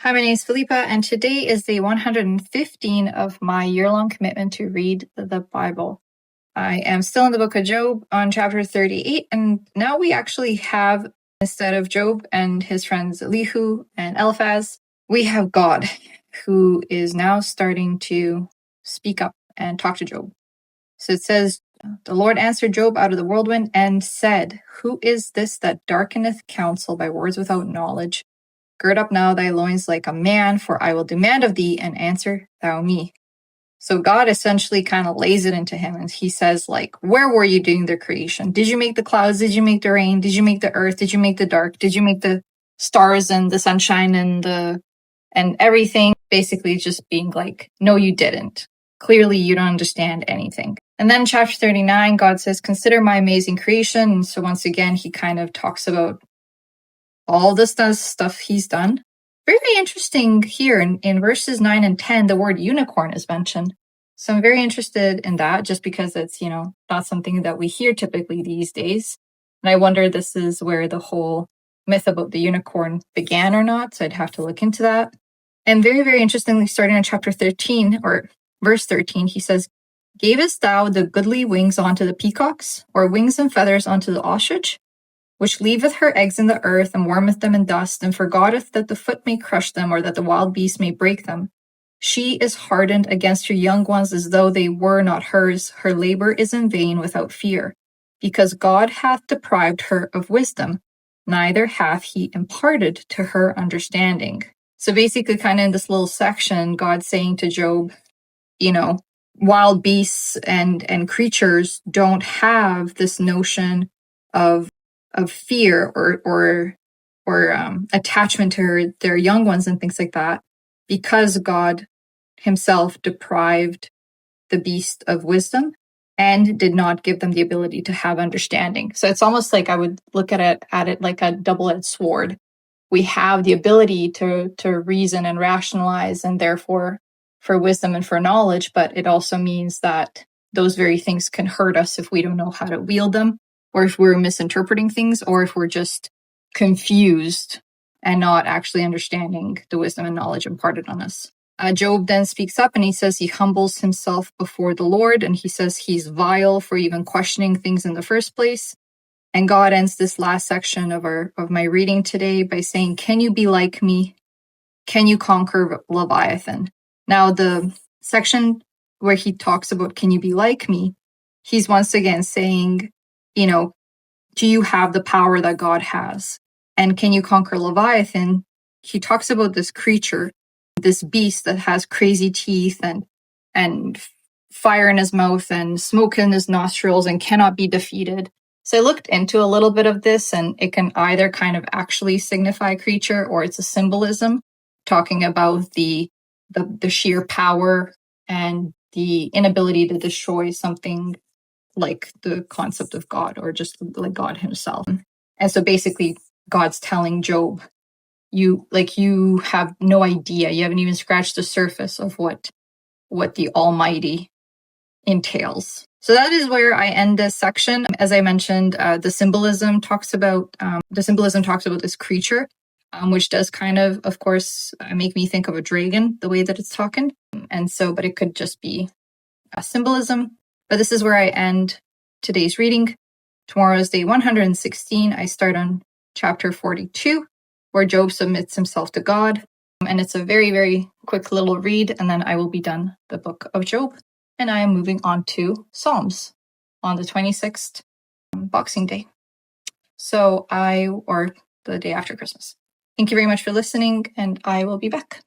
Hi, my name is Felipa, and today is day 115 of my year-long commitment to read the Bible. I am still in the book of Job on chapter 38, and now we actually have, instead of Job and his friends Elihu and Eliphaz, we have God, who is now starting to speak up and talk to Job. So it says, "The Lord answered Job out of the whirlwind and said, Who is this that darkeneth counsel by words without knowledge? Gird up now thy loins like a man, for I will demand of thee, and answer thou me." So God essentially kind of lays it into him, and he says, like, where were you doing the creation? Did you make the clouds? Did you make the rain? Did you make the earth? Did you make the dark? Did you make the stars and the sunshine and everything? Basically just being like, no, you didn't. Clearly you don't understand anything. And then chapter 39, God says, consider my amazing creation. And so once again, he kind of talks about all this stuff he's done. Very interesting here in verses 9 and 10, the word unicorn is mentioned. So I'm very interested in that just because it's, not something that we hear typically these days. And I wonder this is where the whole myth about the unicorn began or not. So I'd have to look into that. And very, very interestingly, starting on chapter 13 or verse 13, he says, Gavest thou the goodly wings unto the peacocks, or wings and feathers unto the ostrich? Which leaveth her eggs in the earth, and warmeth them in dust, and forgetteth that the foot may crush them, or that the wild beast may break them. She is hardened against her young ones as though they were not hers. Her labor is in vain without fear, because God hath deprived her of wisdom, neither hath he imparted to her understanding. So basically, kind of in this little section, God's saying to Job, wild beasts and creatures don't have this notion of fear or attachment to their young ones and things like that, because God himself deprived the beast of wisdom and did not give them the ability to have understanding. So it's almost like I would look at it like a double-edged sword. We have the ability to reason and rationalize, and therefore for wisdom and for knowledge, but it also means that those very things can hurt us if we don't know how to wield them, or if we're misinterpreting things, or if we're just confused and not actually understanding the wisdom and knowledge imparted on us. Job then speaks up and he says he humbles himself before the Lord, and he says he's vile for even questioning things in the first place. And God ends this last section of my reading today by saying, "Can you be like me? Can you conquer Leviathan?" Now, the section where he talks about can you be like me, he's once again saying, do you have the power that God has? And can you conquer Leviathan? He talks about this creature, this beast that has crazy teeth and fire in his mouth and smoke in his nostrils and cannot be defeated. So I looked into a little bit of this, and it can either kind of actually signify creature, or it's a symbolism talking about the sheer power and the inability to destroy something like the concept of God, or just like God himself. And so basically God's telling Job, you have no idea, you haven't even scratched the surface of what the Almighty entails. So that is where I end this section. As I mentioned, the symbolism talks about this creature, which does kind of course, make me think of a dragon, the way that it's talking. And so, but it could just be a symbolism. But this is where I end today's reading. Tomorrow is day 116. I start on chapter 42, where Job submits himself to God. And it's a very, very quick little read, and then I will be done the book of Job. And I am moving on to Psalms on the 26th, Boxing Day. Or the day after Christmas. Thank you very much for listening, and I will be back.